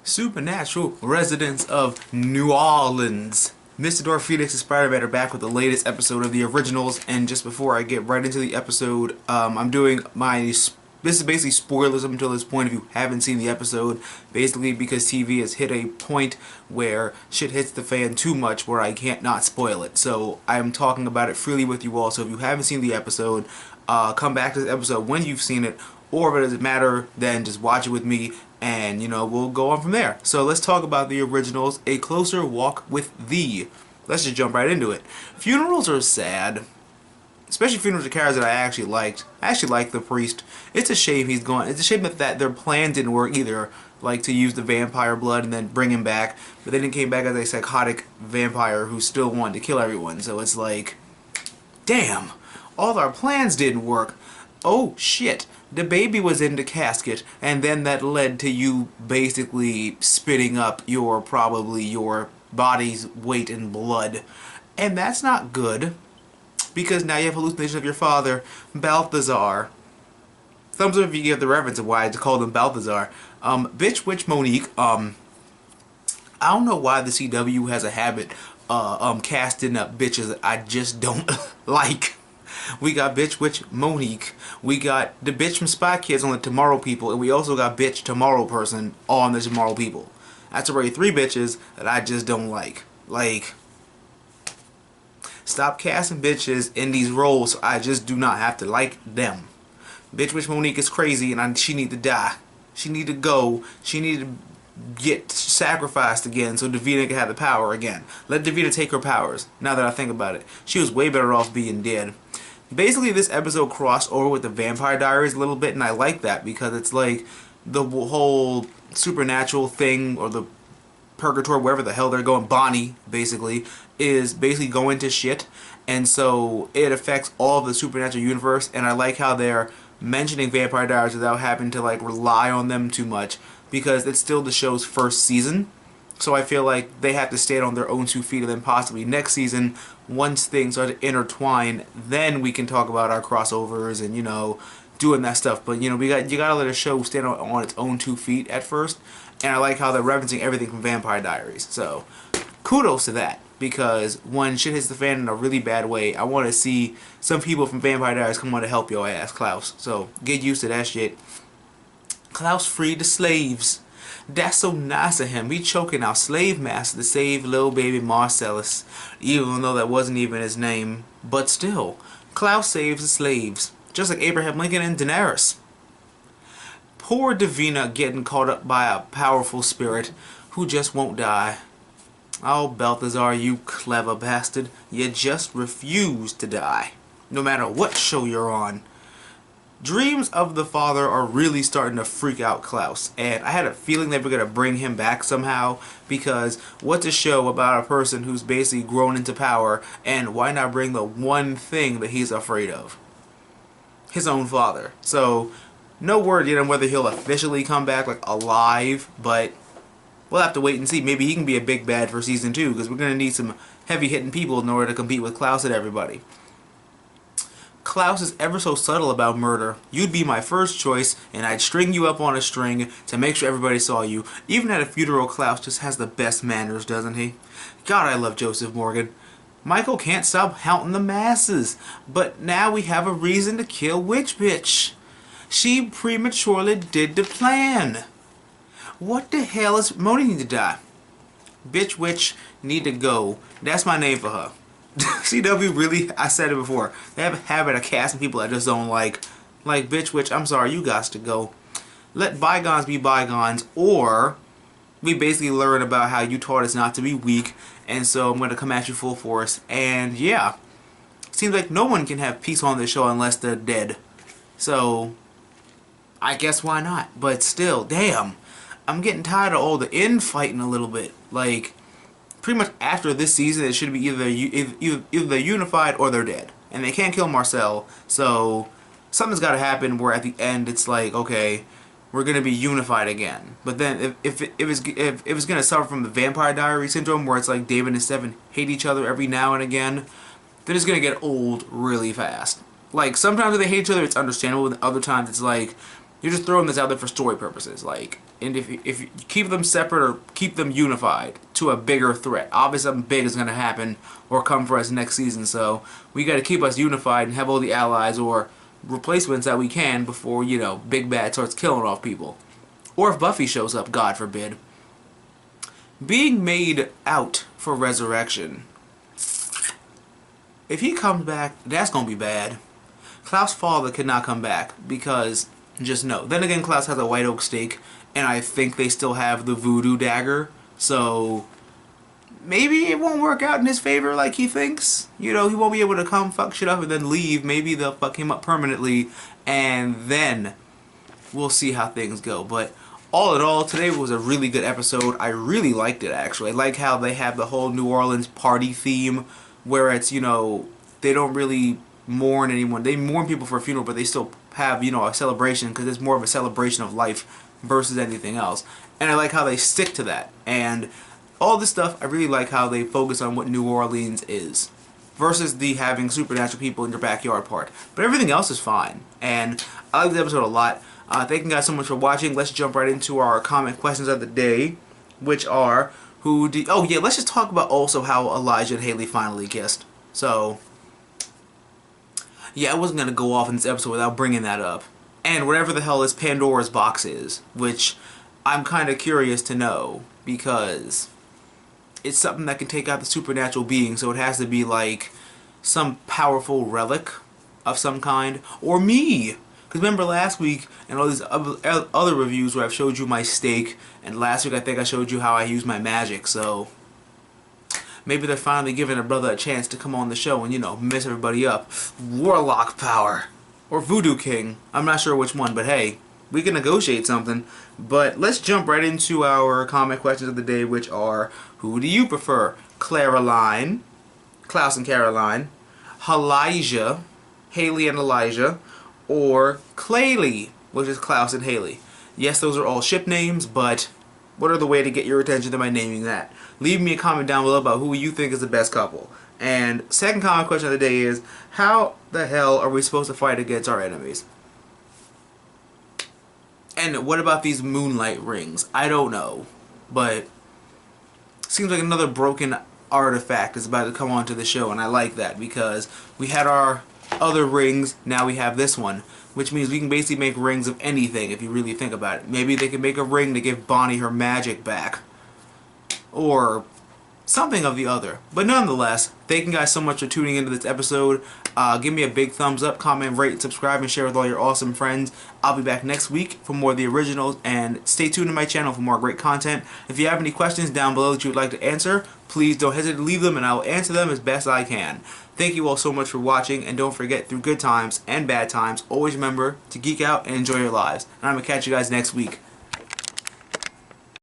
Supernatural residents of New Orleans. MrDarkPhoenix and Spider-Man are back with the latest episode of the originals, and just before I get right into the episode, I'm doing my... This is basically spoilers up until this point if you haven't seen the episode, basically because TV has hit a point where shit hits the fan too much where I can't not spoil it. So I'm talking about it freely with you all, so if you haven't seen the episode, come back to this episode when you've seen it, or if it doesn't matter, then just watch it with me, and you know, we'll go on from there. So let's talk about the originals, A Closer Walk with Thee. Let's just jump right into it. Funerals are sad. Especially funerals of characters that I actually liked. I actually liked the priest. It's a shame he's gone. It's a shame that their plan didn't work either. Like to use the vampire blood and then bring him back. But then he came back as a psychotic vampire who still wanted to kill everyone. So it's like, damn, all our plans didn't work. Oh shit, the baby was in the casket, and then that led to you basically spitting up probably your body's weight in blood. And that's not good. Because now you have hallucinations of your father, Balthazar. Thumbs up if you get the reference of why I called him Balthazar. Bitch Witch Monique. I don't know why the CW has a habit casting up bitches that I just don't like. We got Bitch Witch Monique. We got the bitch from Spy Kids on the Tomorrow People, and we also got Bitch Tomorrow Person on the Tomorrow People. That's already 3 bitches that I just don't like. Like, stop casting bitches in these roles so I just do not have to like them. Bitch Witch Monique is crazy and she need to die. She need to go. She need to get sacrificed again so Davina can have the power again. Let Davina take her powers, now that I think about it. She was way better off being dead. Basically, this episode crossed over with the Vampire Diaries a little bit, and I like that because it's like the whole supernatural thing, or the purgatory, wherever the hell they're going, Bonnie basically is basically going to shit, and so it affects all of the supernatural universe. And I like how they're mentioning Vampire Diaries without having to like rely on them too much, because it's still the show's first season, so I feel like they have to stand on their own 2 feet, and then possibly next season, once things start to intertwine, then we can talk about our crossovers and, you know, doing that stuff. But you know, you gotta let a show stand on its own 2 feet at first. And I like how they're referencing everything from Vampire Diaries. So, kudos to that. Because when shit hits the fan in a really bad way, I want to see some people from Vampire Diaries come on to help your ass, Klaus. So, get used to that shit. Klaus freed the slaves. That's so nice of him. He choking our slave master to save little baby Marcellus. Even though that wasn't even his name. But still, Klaus saves the slaves. Just like Abraham Lincoln and Daenerys. Poor Davina getting caught up by a powerful spirit who just won't die. Oh, Balthazar, you clever bastard. You just refuse to die. No matter what show you're on. Dreams of the father are really starting to freak out Klaus. And I had a feeling they were going to bring him back somehow. Because what's a show about a person who's basically grown into power, and why not bring the one thing that he's afraid of? His own father. So, no word yet on whether he'll officially come back, like, alive, but we'll have to wait and see. Maybe he can be a big bad for Season 2, because we're going to need some heavy-hitting people in order to compete with Klaus and everybody. Klaus is ever so subtle about murder. You'd be my first choice, and I'd string you up on a string to make sure everybody saw you. Even at a funeral, Klaus just has the best manners, doesn't he? God, I love Joseph Morgan. Michael can't stop haunting the masses, but now we have a reason to kill Witch Bitch. She prematurely did the plan. What the hell is Moni need to die? Bitch Witch need to go. That's my name for her. CW really, I said it before, they have a habit of casting people I just don't like. Like, Bitch Witch, I'm sorry, you got to go. Let bygones be bygones, or we basically learn about how you taught us not to be weak, and so I'm going to come at you full force. And yeah, seems like no one can have peace on this show unless they're dead. So, I guess why not? But still, damn, I'm getting tired of all the infighting a little bit. Like, pretty much after this season, it should be either they're unified or they're dead, and they can't kill Marcel. So something's got to happen where at the end it's like, okay, we're gonna be unified again. But then if it was gonna suffer from the Vampire Diary syndrome, where it's like David and Stefan hate each other every now and again, then it's gonna get old really fast. Like, sometimes when they hate each other, it's understandable, and other times it's like You're just throwing this out there for story purposes. Like, and if you keep them separate or keep them unified to a bigger threat, obviously something big is going to happen or come for us next season. So we got to keep us unified and have all the allies or replacements that we can before, you know, Big Bad starts killing off people. Or if Buffy shows up, God forbid. Being made out for resurrection. If he comes back, that's going to be bad. Klaus' father cannot come back because, just no. Then again, Klaus has a white oak stake, and I think they still have the voodoo dagger, so maybe it won't work out in his favor like he thinks. You know, he won't be able to come fuck shit up and then leave. Maybe they'll fuck him up permanently, and then we'll see how things go. But all in all, today was a really good episode. I really liked it, actually. I like how they have the whole New Orleans party theme, where it's, you know, they don't really mourn anyone. They mourn people for a funeral, but they still have, you know, a celebration, because it's more of a celebration of life versus anything else. And I like how they stick to that. And all this stuff, I really like how they focus on what New Orleans is versus the having supernatural people in your backyard part. But everything else is fine. And I like this episode a lot. Thank you guys so much for watching. Let's jump right into our comment questions of the day, which are, oh yeah, let's just talk about also how Elijah and Haley finally kissed. So, yeah, I wasn't going to go off in this episode without bringing that up. And whatever the hell this Pandora's box is, which I'm kind of curious to know, because it's something that can take out the supernatural being, so it has to be like some powerful relic of some kind, or me. Because remember last week and all these other reviews where I've showed you my stake, and last week I think I showed you how I use my magic, so maybe they're finally giving a brother a chance to come on the show and, you know, mess everybody up. Warlock power. Or Voodoo King. I'm not sure which one, but hey, we can negotiate something. But let's jump right into our comment questions of the day, which are, who do you prefer? Claraline, Klaus and Caroline, Halijah, Haley and Elijah, or Claylee, which is Klaus and Haley. Yes, those are all ship names, but what are the way to get your attention to my naming that? Leave me a comment down below about who you think is the best couple. And second comment question of the day is, how the hell are we supposed to fight against our enemies? And what about these moonlight rings? I don't know, but seems like another broken artifact is about to come onto the show, and I like that because we had our other rings, now we have this one, which means we can basically make rings of anything if you really think about it. Maybe they can make a ring to give Bonnie her magic back, or something of the other. But nonetheless, thank you guys so much for tuning into this episode. Give me a big thumbs up, comment, rate, subscribe, and share with all your awesome friends. I'll be back next week for more of the originals, and stay tuned to my channel for more great content. If you have any questions down below that you would like to answer, please don't hesitate to leave them, and I will answer them as best I can. Thank you all so much for watching, and don't forget, through good times and bad times, always remember to geek out and enjoy your lives. And I'm going to catch you guys next week.